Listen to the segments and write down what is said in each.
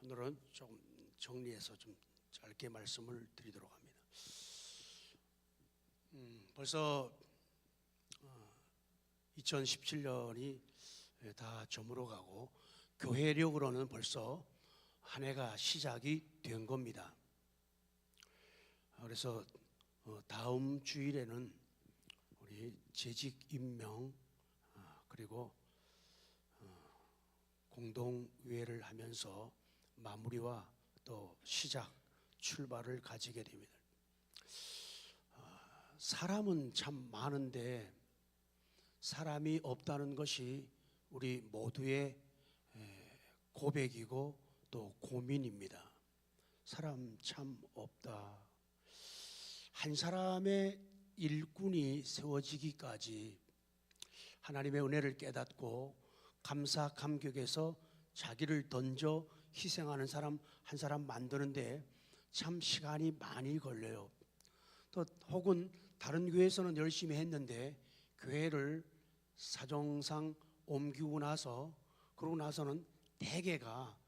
오늘은 좀 정리해서 좀 짧게 말씀을 드리도록 합니다. 벌써 2017년이 다 저물어가고 교회력으로는 벌써 한 해가 시작이 된 겁니다. 그래서 다음 주일에는 우리 재직 임명 그리고 공동회를 하면서 마무리와 또 시작, 출발을 가지게 됩니다. 사람은 참 많은데 사람이 없다는 것이 우리 모두의 고백이고 또 고민입니다. 사람 참 없다. 한 사람의 일꾼이 세워지기까지 하나님의 은혜를 깨닫고 감사 감격에서 자기를 던져 희생하는 사람 한 사람 만드는데 참 시간이 많이 걸려요. 또 혹은 다른 교회에서는 열심히 했는데 교회를 사정상 옮기고 나서 그러고 나서는 대개가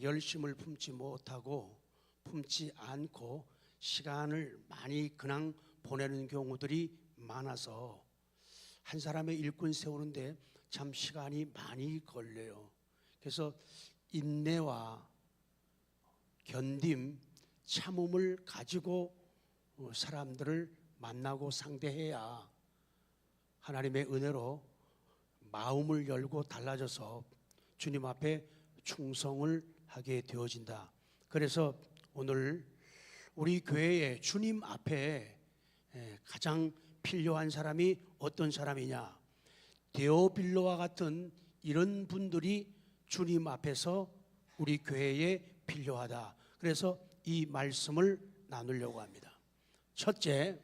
열심을 품지 못하고 품지 않고 시간을 많이 그냥 보내는 경우들이 많아서 한 사람의 일꾼 세우는데 참 시간이 많이 걸려요. 그래서 인내와 견딤, 참음을 가지고 사람들을 만나고 상대해야 하나님의 은혜로 마음을 열고 달라져서 주님 앞에 충성을 하게 되어진다. 그래서 오늘 우리 교회에 주님 앞에 가장 필요한 사람이 어떤 사람이냐? 데오빌로와 같은 이런 분들이 주님 앞에서 우리 교회에 필요하다. 그래서 이 말씀을 나누려고 합니다. 첫째,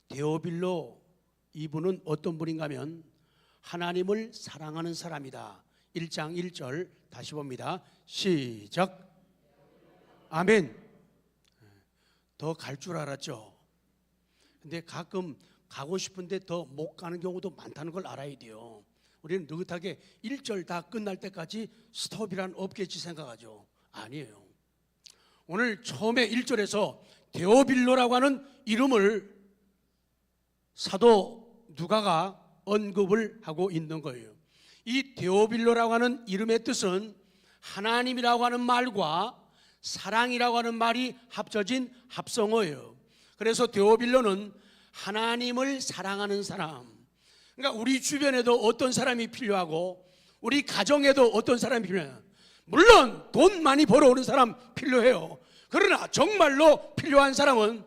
데오빌로 이분은 어떤 분인가 하면 하나님을 사랑하는 사람이다. 1장 1절 다시 봅니다. 시작. 아멘. 더 갈 줄 알았죠. 근데 가끔 가고 싶은데 더 못 가는 경우도 많다는 걸 알아야 돼요. 우리는 느긋하게 1절 다 끝날 때까지 스톱이란 없겠지 생각하죠. 아니에요. 오늘 처음에 1절에서 데오빌로라고 하는 이름을 사도 누가가 언급을 하고 있는 거예요. 이 데오빌로라고 하는 이름의 뜻은 하나님이라고 하는 말과 사랑이라고 하는 말이 합쳐진 합성어예요. 그래서 데오빌로는 하나님을 사랑하는 사람. 그러니까 우리 주변에도 어떤 사람이 필요하고 우리 가정에도 어떤 사람이 필요해요. 물론 돈 많이 벌어오는 사람 필요해요. 그러나 정말로 필요한 사람은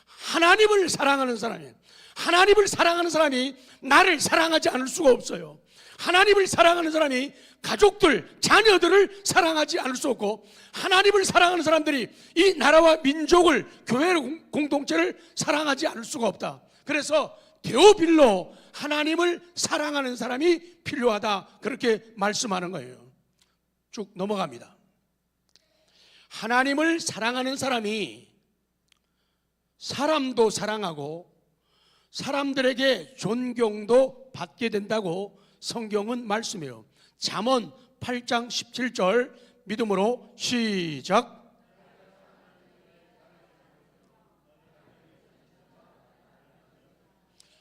하나님을 사랑하는 사람이에요. 하나님을 사랑하는 사람이 나를 사랑하지 않을 수가 없어요. 하나님을 사랑하는 사람이 가족들, 자녀들을 사랑하지 않을 수 없고 하나님을 사랑하는 사람들이 이 나라와 민족을, 교회 공동체를 사랑하지 않을 수가 없다. 그래서 데오빌로, 하나님을 사랑하는 사람이 필요하다. 그렇게 말씀하는 거예요. 쭉 넘어갑니다. 하나님을 사랑하는 사람이 사람도 사랑하고 사람들에게 존경도 받게 된다고 성경은 말씀해요. 잠언 8장 17절 믿음으로 시작.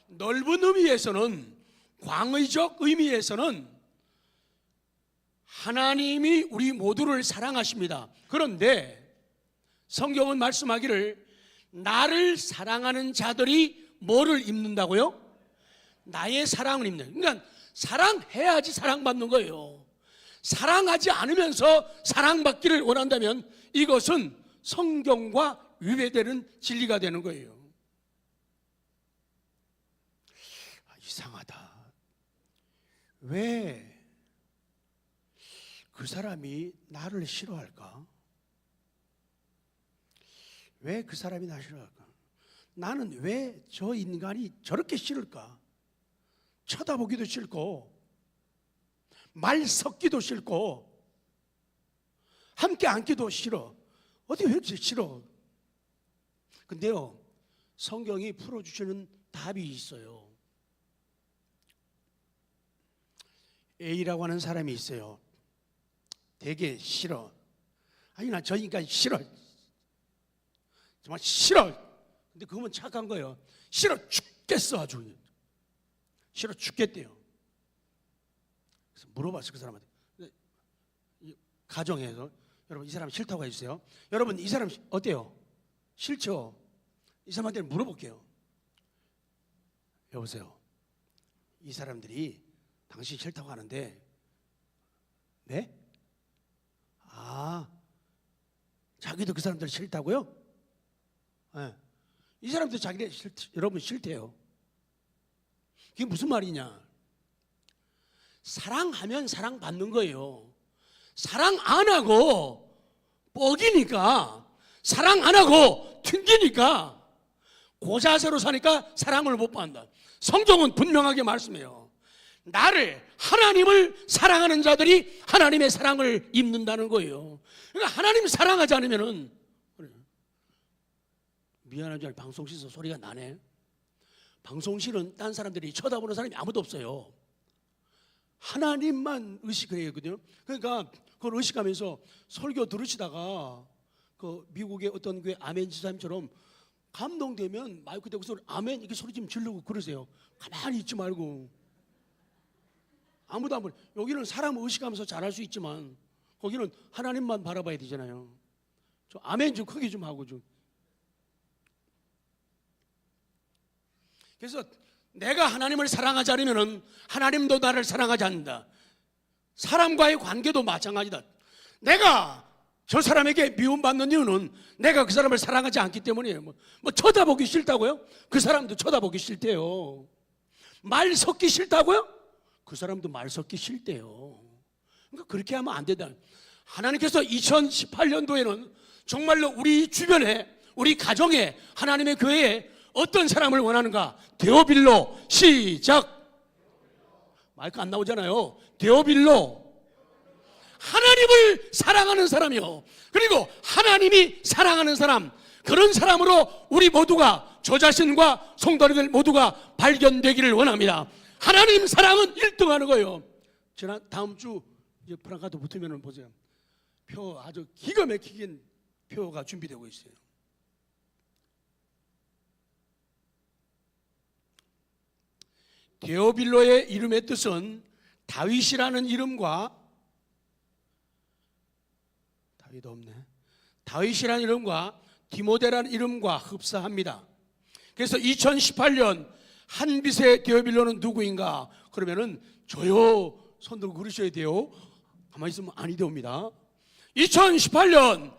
넓은 의미에서는, 광의적 의미에서는 하나님이 우리 모두를 사랑하십니다. 그런데 성경은 말씀하기를 나를 사랑하는 자들이 뭐를 입는다고요? 나의 사랑을 입는. 그러니까 사랑해야지 사랑받는 거예요. 사랑하지 않으면서 사랑받기를 원한다면 이것은 성경과 위배되는 진리가 되는 거예요. 이상하다. 왜 그 사람이 나를 싫어할까? 왜 그 사람이 나를 싫어할까? 나는 왜 저 인간이 저렇게 싫을까? 쳐다보기도 싫고 말 섞기도 싫고 함께 앉기도 싫어. 어떻게 왜 이렇게 싫어? 근데요, 성경이 풀어주시는 답이 있어요. A라고 하는 사람이 있어요. 되게 싫어. 아니 나 저 인간 싫어, 정말 싫어. 근데 그거면 착한 거예요. 싫어 죽겠어, 아주 싫어 죽겠대요. 그래서 물어봤어요, 그 사람한테. 가정에서 여러분 이 사람 싫다고 해주세요. 여러분 이 사람 어때요? 싫죠? 이 사람한테 물어볼게요. 여보세요, 이 사람들이 당신 싫다고 하는데, 네? 아, 자기도 그 사람들 싫다고요? 네. 이 사람들 자기네 여러분 싫대요. 그게 무슨 말이냐? 사랑하면 사랑받는 거예요. 사랑 안 하고 뻐기니까, 사랑 안 하고 튕기니까, 고자세로 사니까 사랑을 못 받는다. 성경은 분명하게 말씀해요. 나를, 하나님을 사랑하는 자들이 하나님의 사랑을 입는다는 거예요. 그러니까 하나님 사랑하지 않으면은, 미안하지만 방송실에서 소리가 나네. 방송실은 딴 사람들이 쳐다보는 사람이 아무도 없어요. 하나님만 의식해야 하거든요. 그러니까 그걸 의식하면서 설교 들으시다가 그 미국의 어떤 교회 아멘 지사님처럼 감동되면 마이크 대고서 아멘 이렇게 소리 좀 지르고 그러세요. 가만히 있지 말고. 아무도 안 보내. 여기는 사람 의식하면서 잘할 수 있지만 거기는 하나님만 바라봐야 되잖아요. 좀 아멘 좀 크게 좀 하고 좀. 그래서 내가 하나님을 사랑하지 않으면 하나님도 나를 사랑하지 않는다. 사람과의 관계도 마찬가지다. 내가 저 사람에게 미움받는 이유는 내가 그 사람을 사랑하지 않기 때문이에요. 뭐 쳐다보기 싫다고요? 그 사람도 쳐다보기 싫대요. 말 섞기 싫다고요? 그 사람도 말 섞기 싫대요. 그러니까 그렇게 하면 안 된다. 하나님께서 2018년도에는 정말로 우리 주변에, 우리 가정에, 하나님의 교회에 어떤 사람을 원하는가? 데오빌로. 시작. 마이크 안 나오잖아요. 데오빌로. 하나님을 사랑하는 사람이요, 그리고 하나님이 사랑하는 사람, 그런 사람으로 우리 모두가, 저 자신과 성도들 모두가 발견되기를 원합니다. 하나님 사랑은 1등하는 거예요. 지난 다음 주 이제 프랑카도 붙으면 보세요. 표 아주 기가 막히게 표가 준비되고 있어요. 데오빌로의 이름의 뜻은 다윗이라는 이름과, 다윗 없네. 다윗이라는 이름과 디모데라는 이름과 흡사합니다. 그래서 2018년 한빛의 데오빌로는 누구인가? 그러면은 저요 손 들고 그러셔야 돼요. 가만히 있으면 아니 됩니다. 2018년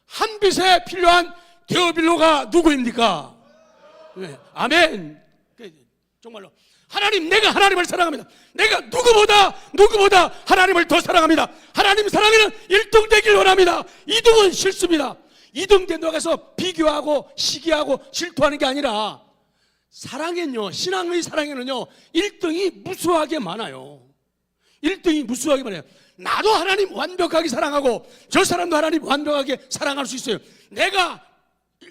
한빛에 필요한 데오빌로가 누구입니까? 네. 아멘. 정말로 하나님, 내가 하나님을 사랑합니다. 내가 누구보다 하나님을 더 사랑합니다. 하나님 사랑에는 1등 되길 원합니다. 2등은 싫습니다. 2등 된 나가서 비교하고 시기하고 질투하는 게 아니라, 사랑은요, 신앙의 사랑에는요 1등이 무수하게 많아요. 1등이 무수하게 많아요. 나도 하나님 완벽하게 사랑하고 저 사람도 하나님 완벽하게 사랑할 수 있어요. 내가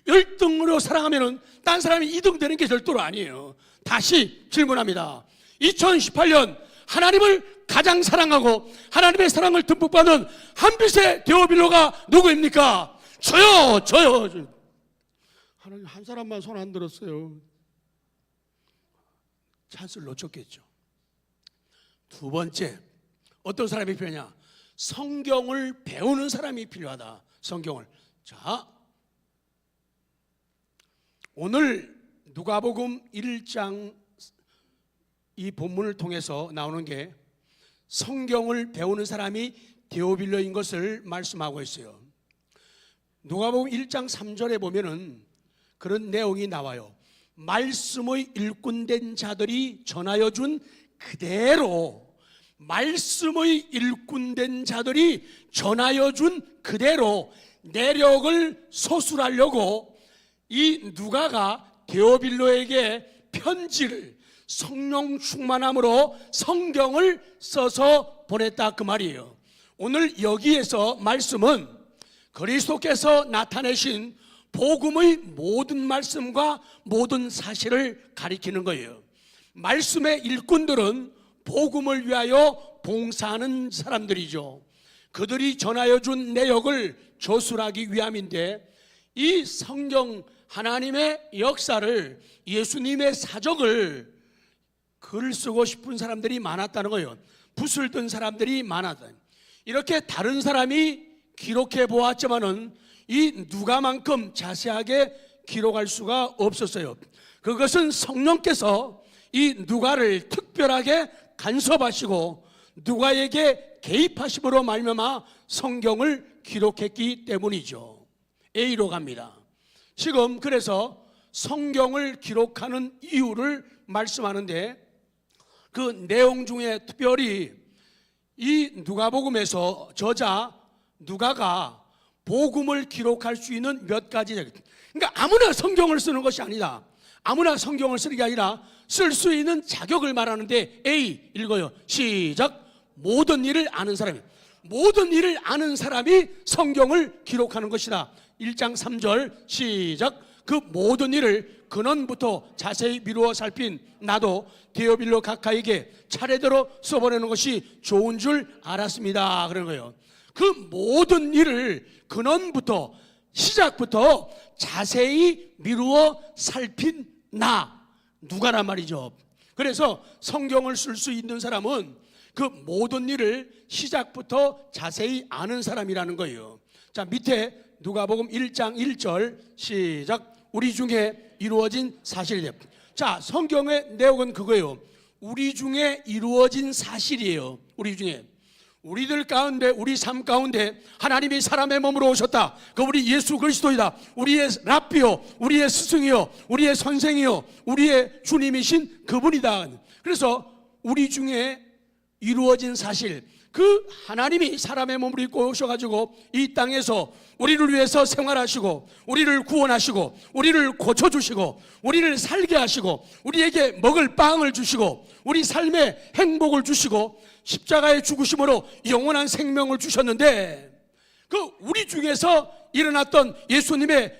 1등으로 사랑하면은 딴 사람이 2등 되는 게 절대로 아니에요. 다시 질문합니다. 2018년 하나님을 가장 사랑하고 하나님의 사랑을 듬뿍 받은 한빛의 데오빌로가 누구입니까? 저요. 하나님 한 사람만 손 안 들었어요. 찬스를 놓쳤겠죠. 두 번째, 어떤 사람이 필요하냐? 성경을 배우는 사람이 필요하다. 성경을. 자, 오늘 누가복음 1장 이 본문을 통해서 나오는 게 성경을 배우는 사람이 데오빌로인 것을 말씀하고 있어요. 누가복음 1장 3절에 보면은 그런 내용이 나와요. 말씀의 일꾼된 자들이 전하여 준 그대로, 말씀의 일꾼된 자들이 전하여 준 그대로 내력을 소술하려고 이 누가가 데오빌로에게 편지를, 성령 충만함으로 성경을 써서 보냈다, 그 말이에요. 오늘 여기에서 말씀은 그리스도께서 나타내신 복음의 모든 말씀과 모든 사실을 가리키는 거예요. 말씀의 일꾼들은 복음을 위하여 봉사하는 사람들이죠. 그들이 전하여 준 내역을 조술하기 위함인데, 이 성경 하나님의 역사를, 예수님의 사적을 글 쓰고 싶은 사람들이 많았다는 거예요. 붓을 든 사람들이 많았다. 이렇게 다른 사람이 기록해 보았지만은 이 누가만큼 자세하게 기록할 수가 없었어요. 그것은 성령께서 이 누가를 특별하게 간섭하시고 누가에게 개입하심으로 말미암아 성경을 기록했기 때문이죠. A로 갑니다. 지금 그래서 성경을 기록하는 이유를 말씀하는데, 그 내용 중에 특별히 이 누가복음에서 저자 누가가 복음을 기록할 수 있는 몇 가지, 그러니까 아무나 성경을 쓰는 것이 아니다. 아무나 성경을 쓰는 게 아니라 쓸 수 있는 자격을 말하는데, A 읽어요. 시작. 모든 일을 아는 사람이, 모든 일을 아는 사람이 성경을 기록하는 것이다. 1장 3절 시작. 그 모든 일을 근원부터 자세히 미루어 살핀 나도 데오빌로 각하에게 차례대로 써보내는 것이 좋은 줄 알았습니다. 그런 거예요. 그 모든 일을 근원부터, 시작부터 자세히 미루어 살핀 나, 누가란 말이죠. 그래서 성경을 쓸 수 있는 사람은 그 모든 일을 시작부터 자세히 아는 사람이라는 거예요. 자, 밑에 누가복음 1장 1절 시작. 우리 중에 이루어진 사실이에요. 자, 성경의 내용은 그거예요. 우리 중에 이루어진 사실이에요. 우리 중에, 우리들 가운데, 우리 삶 가운데 하나님이 사람의 몸으로 오셨다. 그 우리 예수 그리스도이다. 우리의 랍비요, 우리의 스승이요, 우리의 선생이요, 우리의 주님이신 그분이다. 그래서 우리 중에 이루어진 사실, 그 하나님이 사람의 몸을 입고 오셔가지고 이 땅에서 우리를 위해서 생활하시고, 우리를 구원하시고, 우리를 고쳐주시고, 우리를 살게 하시고, 우리에게 먹을 빵을 주시고, 우리 삶에 행복을 주시고, 십자가의 죽으심으로 영원한 생명을 주셨는데, 그 우리 중에서 일어났던 예수님의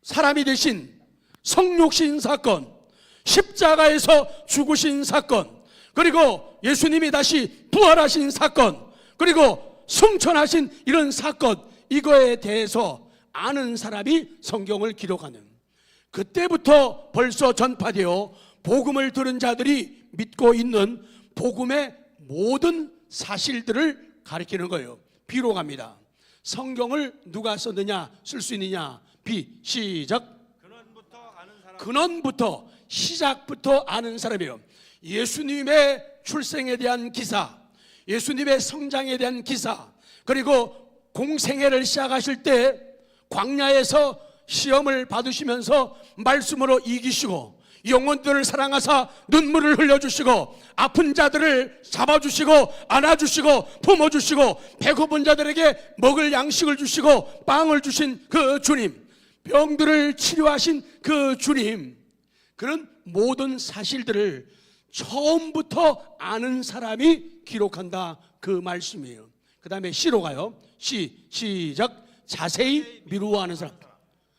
사람이 되신 성육신 사건, 십자가에서 죽으신 사건, 그리고 예수님이 다시 부활하신 사건, 그리고 승천하신 이런 사건, 이거에 대해서 아는 사람이 성경을 기록하는, 그때부터 벌써 전파되어 복음을 들은 자들이 믿고 있는 복음의 모든 사실들을 가리키는 거예요. B로 갑니다. 성경을 누가 썼느냐, 쓸 수 있느냐. B 시작. 근원부터 아는 사람. 근원부터, 시작부터 아는 사람이에요. 예수님의 출생에 대한 기사, 예수님의 성장에 대한 기사, 그리고 공생애를 시작하실 때 광야에서 시험을 받으시면서 말씀으로 이기시고, 영혼들을 사랑하사 눈물을 흘려주시고, 아픈 자들을 잡아주시고 안아주시고 품어주시고, 배고픈 자들에게 먹을 양식을 주시고 빵을 주신 그 주님, 병들을 치료하신 그 주님, 그런 모든 사실들을 처음부터 아는 사람이 기록한다, 그 말씀이에요. 그 다음에 C로 가요. C 시작. 자세히 미루어 아는 사람.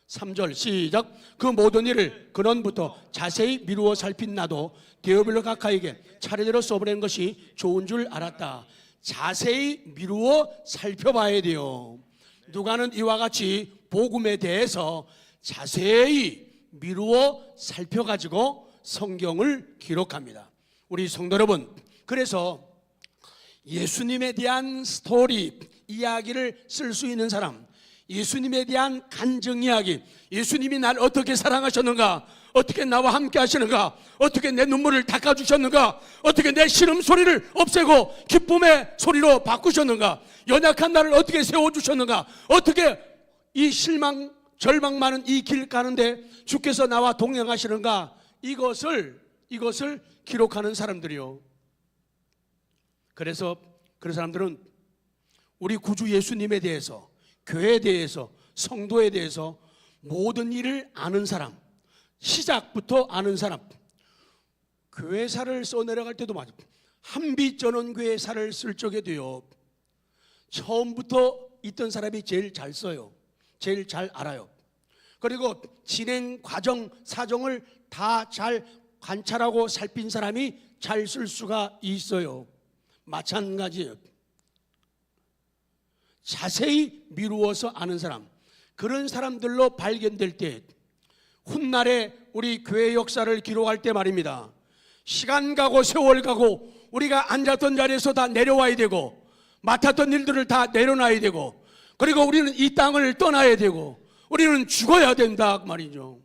3절 시작. 그 모든 일을 근원부터 자세히 미루어 살핀 나도 데오빌로 각하에게 차례대로 써보낸 것이 좋은 줄 알았다. 자세히 미루어 살펴봐야 돼요. 누가는 이와 같이 복음에 대해서 자세히 미루어 살펴가지고 성경을 기록합니다. 우리 성도 여러분, 그래서 예수님에 대한 스토리, 이야기를 쓸 수 있는 사람, 예수님에 대한 간증 이야기, 예수님이 날 어떻게 사랑하셨는가, 어떻게 나와 함께 하시는가, 어떻게 내 눈물을 닦아주셨는가, 어떻게 내 신음소리를 없애고 기쁨의 소리로 바꾸셨는가, 연약한 나를 어떻게 세워주셨는가, 어떻게 이 실망, 절망 많은 이 길 가는데 주께서 나와 동행하시는가, 이것을 기록하는 사람들이요. 그래서 그 사람들은 우리 구주 예수님에 대해서, 교회에 대해서, 성도에 대해서 모든 일을 아는 사람, 시작부터 아는 사람. 교회사를 써내려갈 때도 맞아요. 한빛전원교회사를 쓸 적에도요, 처음부터 있던 사람이 제일 잘 써요. 제일 잘 알아요. 그리고 진행 과정, 사정을 다 잘 관찰하고 살핀 사람이 잘 쓸 수가 있어요. 마찬가지예요. 자세히 미루어서 아는 사람, 그런 사람들로 발견될 때 훗날에 우리 교회 역사를 기록할 때 말입니다, 시간 가고 세월 가고 우리가 앉았던 자리에서 다 내려와야 되고 맡았던 일들을 다 내려놔야 되고 그리고 우리는 이 땅을 떠나야 되고 우리는 죽어야 된다 말이죠.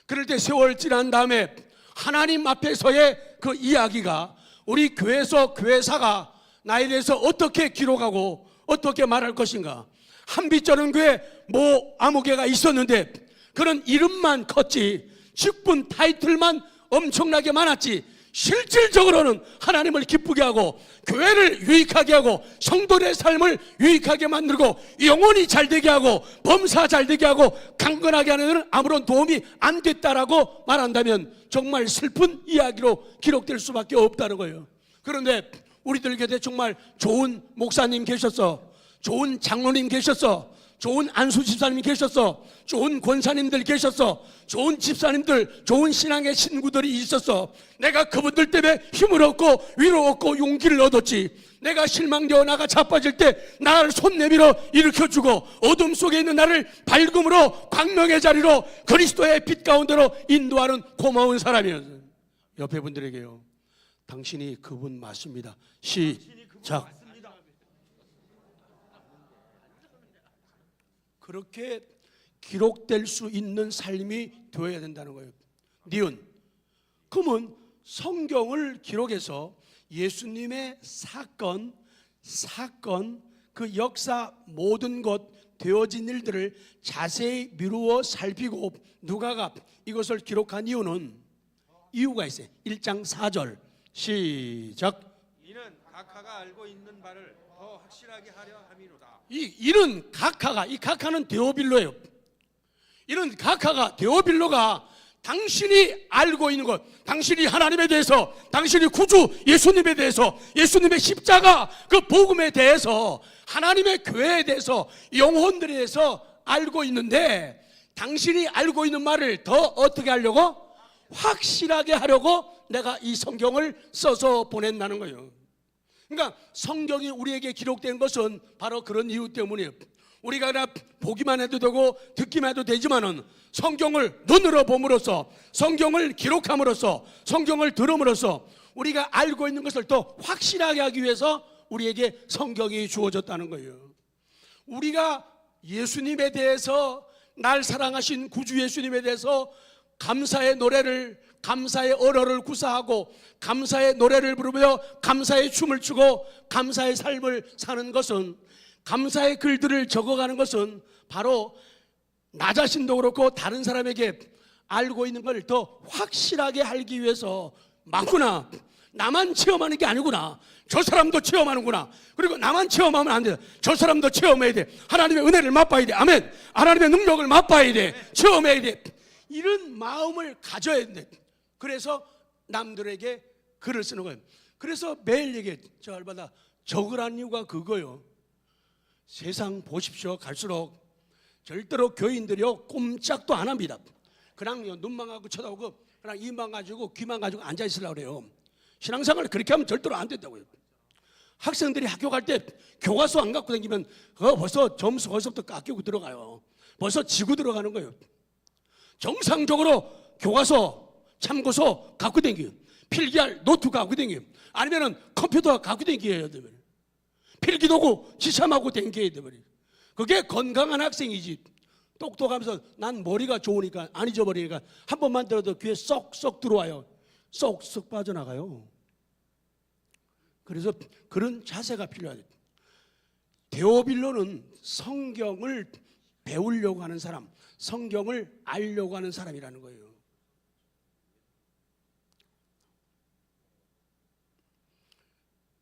그럴 때 세월 지난 다음에 하나님 앞에서의 그 이야기가 우리 교회에서 교회사가 나에 대해서 어떻게 기록하고 어떻게 말할 것인가. 한빛저는 교회 모 아무개가 있었는데 그런 이름만 컸지 직분 타이틀만 엄청나게 많았지 실질적으로는 하나님을 기쁘게 하고 교회를 유익하게 하고 성도의 삶을 유익하게 만들고 영혼이 잘되게 하고 범사 잘되게 하고 강건하게 하는 데는 아무런 도움이 안 됐다라고 말한다면 정말 슬픈 이야기로 기록될 수밖에 없다는 거예요. 그런데 우리들 곁에 정말 좋은 목사님 계셨어, 좋은 장로님 계셨어, 좋은 안수 집사님이 계셨어, 좋은 권사님들 계셨어, 좋은 집사님들, 좋은 신앙의 친구들이 있었어. 내가 그분들 때문에 힘을 얻고 위로 얻고 용기를 얻었지. 내가 실망되어 나가 자빠질 때 나를 손 내밀어 일으켜주고 어둠 속에 있는 나를 밝음으로 광명의 자리로 그리스도의 빛 가운데로 인도하는 고마운 사람이었어요. 옆에 분들에게요, 당신이 그분 맞습니다. 시작. 그렇게 기록될 수 있는 삶이 되어야 된다는 거예요. 니은, 그러면 성경을 기록해서 예수님의 사건, 그 역사 모든 것 되어진 일들을 자세히 미루어 살피고 누가가 이것을 기록한 이유가 있어요. 1장 4절 시작. 이는 각하가 알고 있는 바를 더 확실하게 하려 함이로다. 이는 각하가, 이 각하는 데오빌로예요. 이는 각하가, 데오빌로가 당신이 알고 있는 것, 당신이 하나님에 대해서, 당신이 구주 예수님에 대해서, 예수님의 십자가 그 복음에 대해서, 하나님의 교회에 대해서, 영혼들에 대해서 알고 있는데 당신이 알고 있는 말을 더 어떻게 하려고? 확실하게 하려고 내가 이 성경을 써서 보낸다는 거예요. 그러니까 성경이 우리에게 기록된 것은 바로 그런 이유 때문이에요. 우리가 그냥 보기만 해도 되고 듣기만 해도 되지만은 성경을 눈으로 봄으로써, 성경을 기록함으로써, 성경을 들음으로써 우리가 알고 있는 것을 더 확실하게 하기 위해서 우리에게 성경이 주어졌다는 거예요. 우리가 예수님에 대해서, 날 사랑하신 구주 예수님에 대해서 감사의 노래를, 감사의 언어를 구사하고 감사의 노래를 부르며 감사의 춤을 추고 감사의 삶을 사는 것은, 감사의 글들을 적어가는 것은 바로 나 자신도 그렇고 다른 사람에게 알고 있는 걸 더 확실하게 알기 위해서, 맞구나, 나만 체험하는 게 아니구나, 저 사람도 체험하는구나, 그리고 나만 체험하면 안 돼, 저 사람도 체험해야 돼, 하나님의 은혜를 맛봐야 돼, 아멘, 하나님의 능력을 맛봐야 돼, 체험해야 돼, 이런 마음을 가져야 돼. 그래서 남들에게 글을 쓰는 거예요. 그래서 매일 얘기해, 저 알바다 적으라는 이유가 그거예요. 세상 보십시오. 갈수록 절대로 교인들이요 꼼짝도 안 합니다. 그냥 눈만 가지고 쳐다보고 그냥 입만 가지고 귀만 가지고 앉아 있으려고 그래요. 신앙생활을 그렇게 하면 절대로 안 된다고요. 학생들이 학교 갈 때 교과서 안 갖고 다니면 벌써 점수 벌써부터 깎이고 들어가요. 벌써 지고 들어가는 거예요. 정상적으로 교과서, 참고서 갖고 다니요, 필기할 노트 갖고 다니요, 아니면은 컴퓨터 갖고 다니어야 돼요. 필기도구 지참하고 다니어야 돼요. 그게 건강한 학생이지. 똑똑하면서 난 머리가 좋으니까 안 잊어버리니까 한 번만 들어도 귀에 쏙쏙 들어와요. 쏙쏙 빠져나가요. 그래서 그런 자세가 필요하다. 데오빌로는 성경을 배우려고 하는 사람, 성경을 알려고 하는 사람이라는 거예요.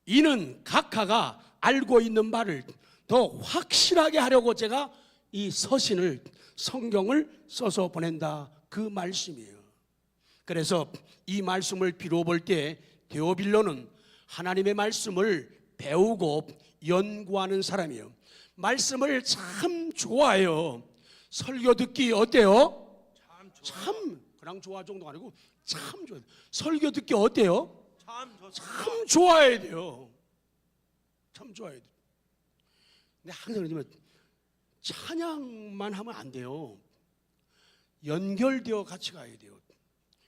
이는 각하가 알고 있는 바를 더 확실하게 하려고 제가 이 서신을, 성경을 써서 보낸다, 그 말씀이에요. 그래서 이 말씀을 비로볼 때 데오빌로는 하나님의 말씀을 배우고 연구하는 사람이에요. 말씀을 참 좋아해요. 설교 듣기 어때요? 참 그냥 좋아 정도가 아니고 참 좋아요. 설교 듣기 어때요? 참 좋아해야 돼요. 참 좋아해야 돼요. 근데 항상 그러지만 찬양만 하면 안 돼요. 연결되어 같이 가야 돼요.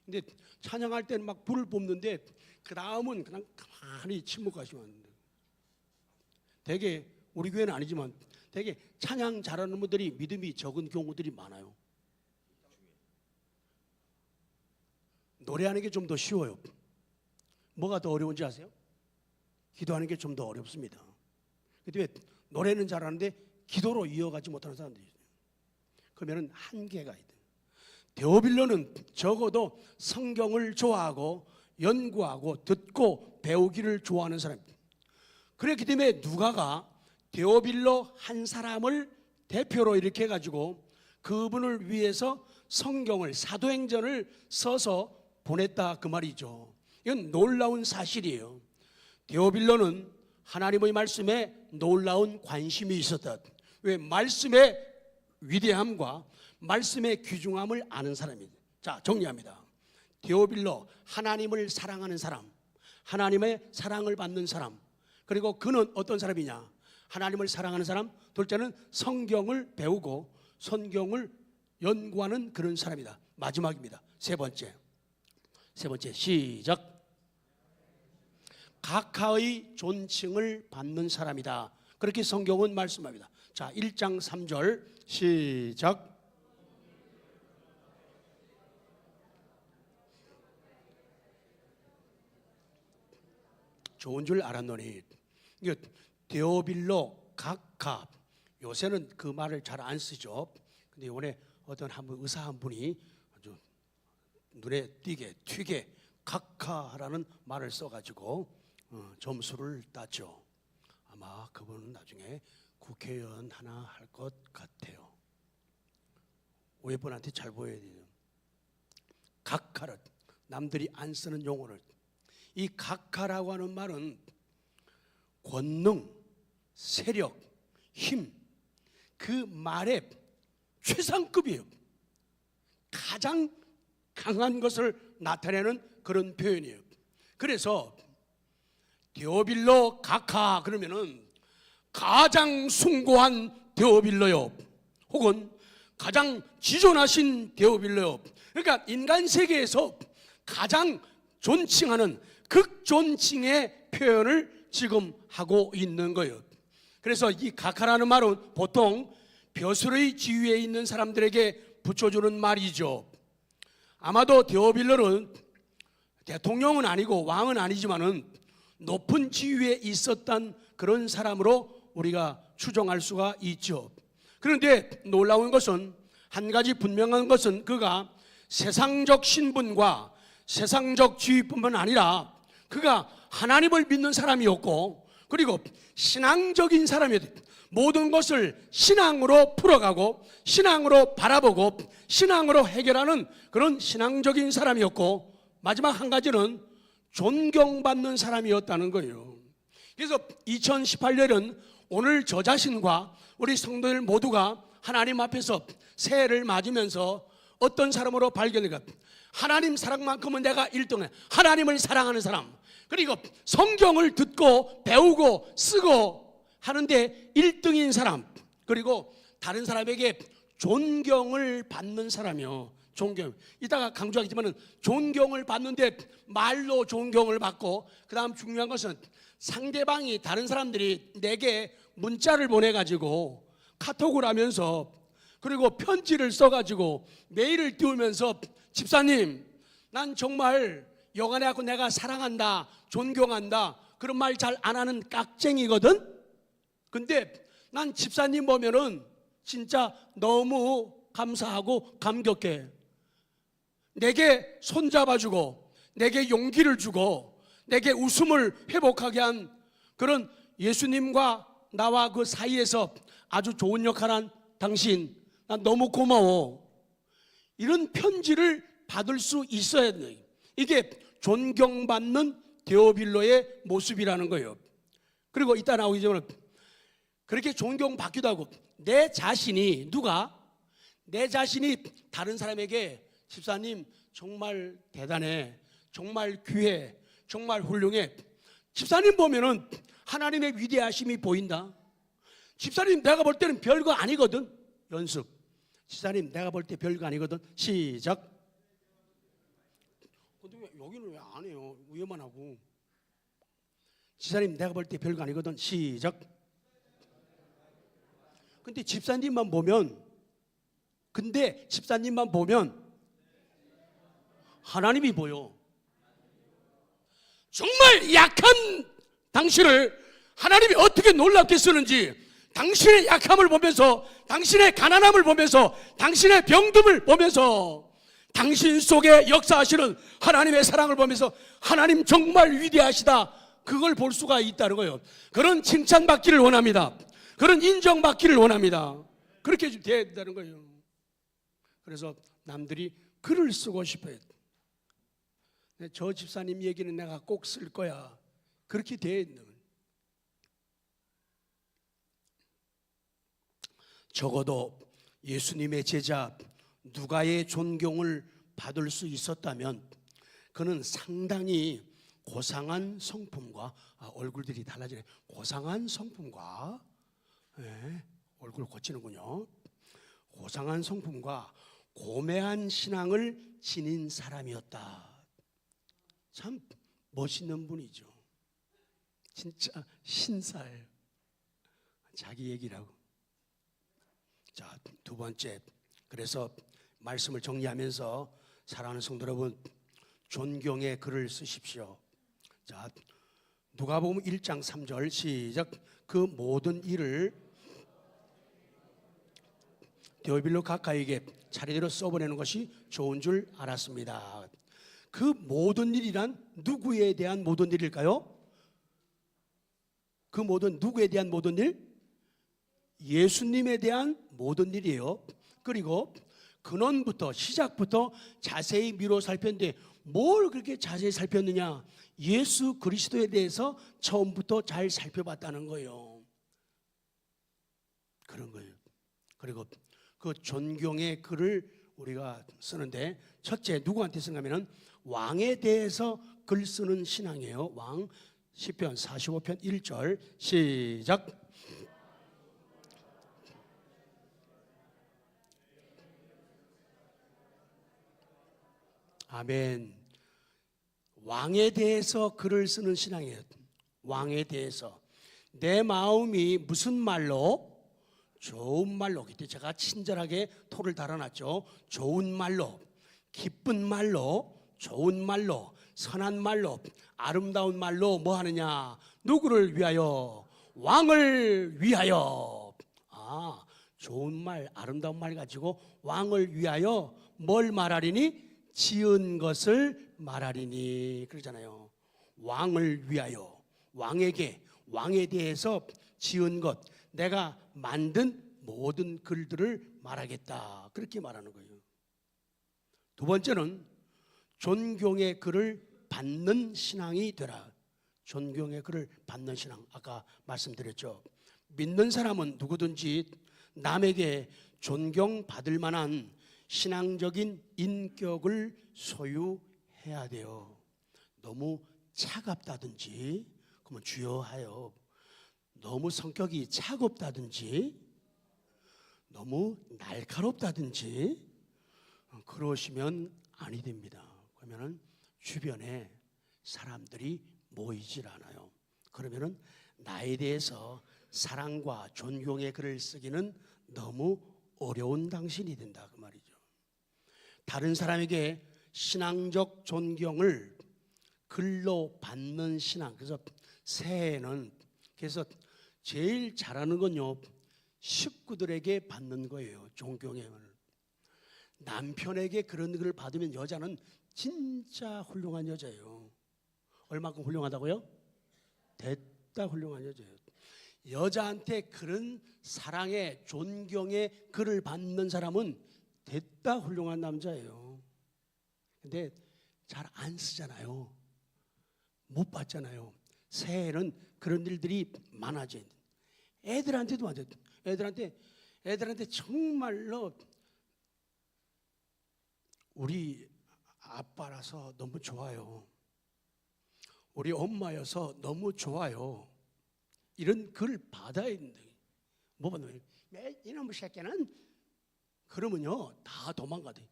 근데 찬양할 때는 막 불을 뿜는데 그 다음은 그냥 가만히 침묵하시면 안 돼요. 되게 우리 교회는 아니지만 되게 찬양 잘하는 분들이 믿음이 적은 경우들이 많아요. 노래하는 게 좀 더 쉬워요. 뭐가 더 어려운지 아세요? 기도하는 게 좀 더 어렵습니다. 근데 왜 노래는 잘하는데 기도로 이어가지 못하는 사람들이 있어요. 그러면 한계가 있어요. 데오빌로는 적어도 성경을 좋아하고 연구하고 듣고 배우기를 좋아하는 사람입니다. 그렇기 때문에 누가가 데오빌로 한 사람을 대표로 이렇게 해가지고 그분을 위해서 성경을 사도행전을 써서 보냈다 그 말이죠. 이건 놀라운 사실이에요. 데오빌로는 하나님의 말씀에 놀라운 관심이 있었다. 왜? 말씀의 위대함과 말씀의 귀중함을 아는 사람입니다. 자, 정리합니다. 데오빌로, 하나님을 사랑하는 사람, 하나님의 사랑을 받는 사람, 그리고 그는 어떤 사람이냐? 하나님을 사랑하는 사람, 둘째는 성경을 배우고 성경을 연구하는 그런 사람이다. 마지막입니다. 세 번째 시작. 각하의 존칭을 받는 사람이다. 그렇게 성경은 말씀합니다. 자, 1장 3절 시작. 좋은 줄 알았노니. 이거 데오빌로, 각하, 요새는 그 말을 잘 안 쓰죠. 근데 이번에 어떤 의사 한 분이 아주 눈에 튀게 각하라는 말을 써가지고 점수를 땄죠. 아마 그분은 나중에 국회의원 하나 할 것 같아요. 외분한테 잘 보여야 돼요. 각하를, 남들이 안 쓰는 용어를. 이 각하라고 하는 말은 권능, 세력, 힘, 그 말의 최상급이에요. 가장 강한 것을 나타내는 그런 표현이에요. 그래서 데오빌로 각하 그러면은 가장 숭고한 데오빌로요, 혹은 가장 지존하신 데오빌로요. 그러니까 인간 세계에서 가장 존칭하는 극존칭의 표현을 지금 하고 있는 거예요. 그래서 이 각하라는 말은 보통 벼슬의 지위에 있는 사람들에게 붙여주는 말이죠. 아마도 데오빌로는 대통령은 아니고 왕은 아니지만은 높은 지위에 있었던 그런 사람으로 우리가 추정할 수가 있죠. 그런데 놀라운 것은, 한 가지 분명한 것은 그가 세상적 신분과 세상적 지위뿐만 아니라 그가 하나님을 믿는 사람이었고, 그리고 신앙적인 사람이었다. 모든 것을 신앙으로 풀어가고 신앙으로 바라보고 신앙으로 해결하는 그런 신앙적인 사람이었고, 마지막 한 가지는 존경받는 사람이었다는 거예요. 그래서 2018년은 오늘 저 자신과 우리 성도들 모두가 하나님 앞에서 새해를 맞으면서 어떤 사람으로 발견해가, 하나님 사랑만큼은 내가 1등해. 하나님을 사랑하는 사람, 그리고 성경을 듣고 배우고 쓰고 하는데 1등인 사람, 그리고 다른 사람에게 존경을 받는 사람이요. 존경. 이따가 강조하겠지만 존경을 받는데 말로 존경을 받고, 그 다음 중요한 것은 상대방이, 다른 사람들이 내게 문자를 보내가지고 카톡을 하면서, 그리고 편지를 써가지고 메일을 띄우면서, 집사님 난 정말 여간에 갖고 내가 사랑한다, 존경한다, 그런 말 잘 안 하는 깍쟁이거든. 근데 난 집사님 보면은 진짜 너무 감사하고 감격해. 내게 손잡아주고 내게 용기를 주고 내게 웃음을 회복하게 한 그런 예수님과 나와 그 사이에서 아주 좋은 역할을 한 당신, 난 너무 고마워. 이런 편지를 받을 수 있어야 돼. 이게 존경받는 데오빌로의 모습이라는 거예요. 그리고 이따 나오기 전에 그렇게 존경받기도 하고, 내 자신이, 내 자신이 다른 사람에게 집사님 정말 대단해, 정말 귀해, 정말 훌륭해, 집사님 보면은 하나님의 위대하심이 보인다. 집사님 내가 볼 때는 별거 아니거든. 연습. 집사님 내가 볼 때 별거 아니거든. 시작. 근데 왜 여기는 왜 안 해요? 위에만 하고. 집사님 내가 볼 때 별거 아니거든. 시작. 근데 집사님만 보면 하나님이 보여. 정말 약한 당신을 하나님이 어떻게 놀랍게 쓰는지, 당신의 약함을 보면서, 당신의 가난함을 보면서, 당신의 병듦을 보면서, 당신 속에 역사하시는 하나님의 사랑을 보면서 하나님 정말 위대하시다, 그걸 볼 수가 있다는 거예요. 그런 칭찬받기를 원합니다. 그런 인정받기를 원합니다. 그렇게 돼야 된다는 거예요. 그래서 남들이 글을 쓰고 싶어요. 저 집사님 얘기는 내가 꼭 쓸 거야. 그렇게 돼야 된다. 적어도 예수님의 제자 누가의 존경을 받을 수 있었다면 그는 상당히 고상한 성품과, 얼굴들이 달라지네. 고상한 성품과, 얼굴 고치는군요. 고상한 성품과 고매한 신앙을 지닌 사람이었다. 참 멋있는 분이죠. 진짜 신사예요. 자기 얘기라고. 자, 두 번째, 그래서 말씀을 정리하면서 사랑하는 성도 여러분, 존경의 글을 쓰십시오. 자, 누가복음 1장 3절 시작. 그 모든 일을 데오빌로 각하에게 차례대로 써보내는 것이 좋은 줄 알았습니다. 그 모든 일이란 누구에 대한 모든 일일까요? 그 모든, 누구에 대한 모든 일? 예수님에 대한 모든 일이에요. 그리고 근원부터, 시작부터 자세히 미뤄 살폈는데 뭘 그렇게 자세히 살폈느냐? 예수 그리스도에 대해서 처음부터 잘 살펴봤다는 거예요. 그런 거예요. 그리고 그 존경의 글을 우리가 쓰는데, 첫째 누구한테 쓰냐면은 왕에 대해서 글 쓰는 신앙이에요. 왕. 시편 45편 1절 시작. 아멘. 왕에 대해서 글을 쓰는 신앙이에요. 왕에 대해서 내 마음이 무슨 말로? 좋은 말로. 그때 제가 친절하게 토를 달아놨죠. 좋은 말로, 기쁜 말로, 좋은 말로, 선한 말로, 아름다운 말로 뭐 하느냐? 누구를 위하여? 왕을 위하여. 좋은 말, 아름다운 말 가지고 왕을 위하여 뭘 말하리니? 지은 것을 말하리니. 그러잖아요. 왕을 위하여, 왕에게, 왕에 대해서 지은 것, 내가 만든 모든 글들을 말하겠다, 그렇게 말하는 거예요. 두 번째는 존경의 글을 받는 신앙이 되라. 존경의 글을 받는 신앙. 아까 말씀드렸죠. 믿는 사람은 누구든지 남에게 존경받을 만한 신앙적인 인격을 소유해야 돼요. 너무 차갑다든지, 그러면 주여 하여, 너무 성격이 차갑다든지, 너무 날카롭다든지 그러시면 아니 됩니다. 그러면은 주변에 사람들이 모이질 않아요. 그러면은 나에 대해서 사랑과 존경의 글을 쓰기는 너무 어려운 당신이 된다, 그 말이죠. 다른 사람에게 신앙적 존경을 글로 받는 신앙. 그래서 새해는, 그래서 제일 잘하는 건요, 식구들에게 받는 거예요. 존경의 말. 남편에게 그런 글을 받으면 여자는 진짜 훌륭한 여자예요. 얼마큼 훌륭하다고요? 됐다 훌륭한 여자예요. 여자한테 그런 사랑의, 존경의 글을 받는 사람은 됐다 훌륭한 남자예요. 근데 잘 안 쓰잖아요. 못 받잖아요. 새해는 그런 일들이 많아져. 애들한테도 맞아요. 애들한테 정말로 우리 아빠라서 너무 좋아요. 우리 엄마여서 너무 좋아요. 이런 글 받아야 되는데 뭐 받는 매 이놈의 새끼는 그러면요 다 도망가대.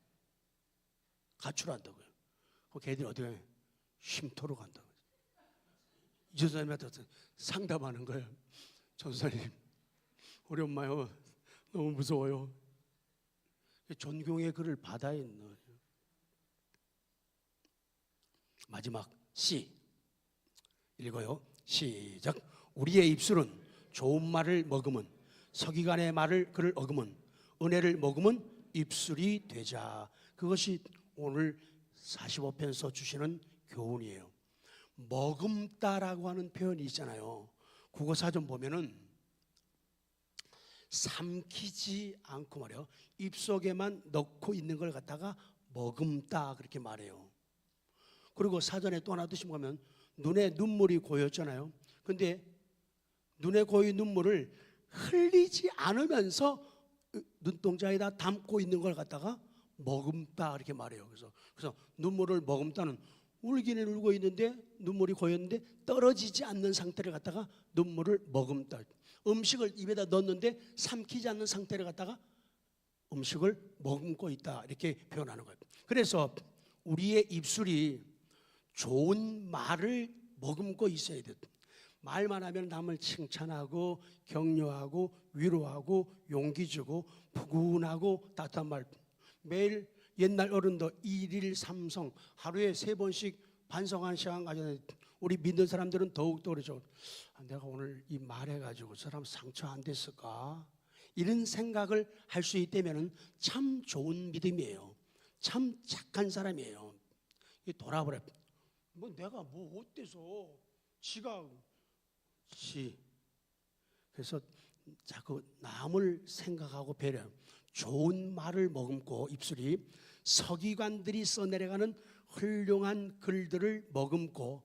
가출한다고요. 그 걔들이 어디 가요? 쉼터로 간다고. 이 전사님한테 상담하는 거예요. 전사님, 우리 엄마요 너무 무서워요. 존경의 글을 받아야 했는 거예요. 마지막 C 읽어요. 시작. 우리의 입술은 좋은 말을 머금은 서기관의 말을 그를 어금은 은혜를 머금은 입술이 되자. 그것이 오늘 45편서 주시는 교훈이에요. 머금다라고 하는 표현이 있잖아요. 국어사전 보면은 삼키지 않고 말이에요. 입속에만 넣고 있는 걸 갖다가 머금다 그렇게 말해요. 그리고 사전에 또 하나 드시면 보면 눈에 눈물이 고였잖아요. 근데 눈에 고인 눈물을 흘리지 않으면서 눈동자에다 담고 있는 걸 갖다가 머금다 이렇게 말해요. 그래서 눈물을 머금다는 울기는 울고 있는데 눈물이 고였는데 떨어지지 않는 상태를 갖다가 눈물을 머금다. 음식을 입에다 넣었는데 삼키지 않는 상태를 갖다가 음식을 머금고 있다 이렇게 표현하는 거예요. 그래서 우리의 입술이 좋은 말을 머금고 있어야 돼요. 말만 하면 남을 칭찬하고 격려하고 위로하고 용기 주고 푸근하고 따뜻한 말. 매일 옛날 어른도 일일 삼성 하루에 3번씩 반성하는 시간 가져야 돼. 우리 믿는 사람들은 더욱더 그러죠. 내가 오늘 이 말해가지고 저 사람 상처 안 됐을까? 이런 생각을 할 수 있다면 참 좋은 믿음이에요. 참 착한 사람이에요. 돌아보래. 뭐 내가 뭐 어때서 지가 그래서 자꾸 남을 생각하고 배려. 좋은 말을 머금고 입술이 서기관들이 써내려가는 훌륭한 글들을 머금고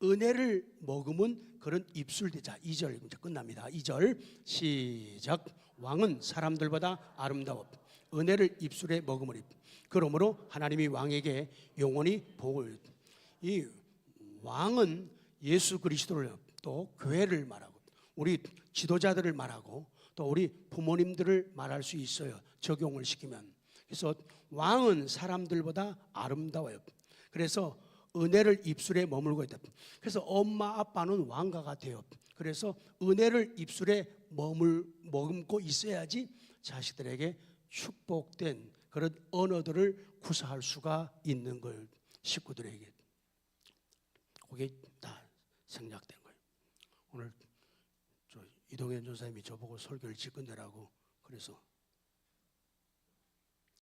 은혜를 머금은 그런 입술 되자. 2절 이제 끝납니다. 2절 시작. 왕은 사람들보다 아름다워 은혜를 입술에 머금으리. 그러므로 하나님이 왕에게 영원히 복을. 이 왕은 예수 그리스도를 또 교회를 말하고 우리 지도자들을 말하고 또 우리 부모님들을 말할 수 있어요. 적용을 시키면. 그래서 왕은 사람들보다 아름다워요. 그래서 은혜를 입술에 머물고 있다. 그래서 엄마 아빠는 왕과 같아요. 그래서 은혜를 입술에 머금고 있어야지 자식들에게 축복된 그런 언어들을 구사할 수가 있는 거예요. 식구들에게. 그게 다 생략된 거예요. 오늘 이동현 전사님이 저보고 설교를 짓건대라고 그래서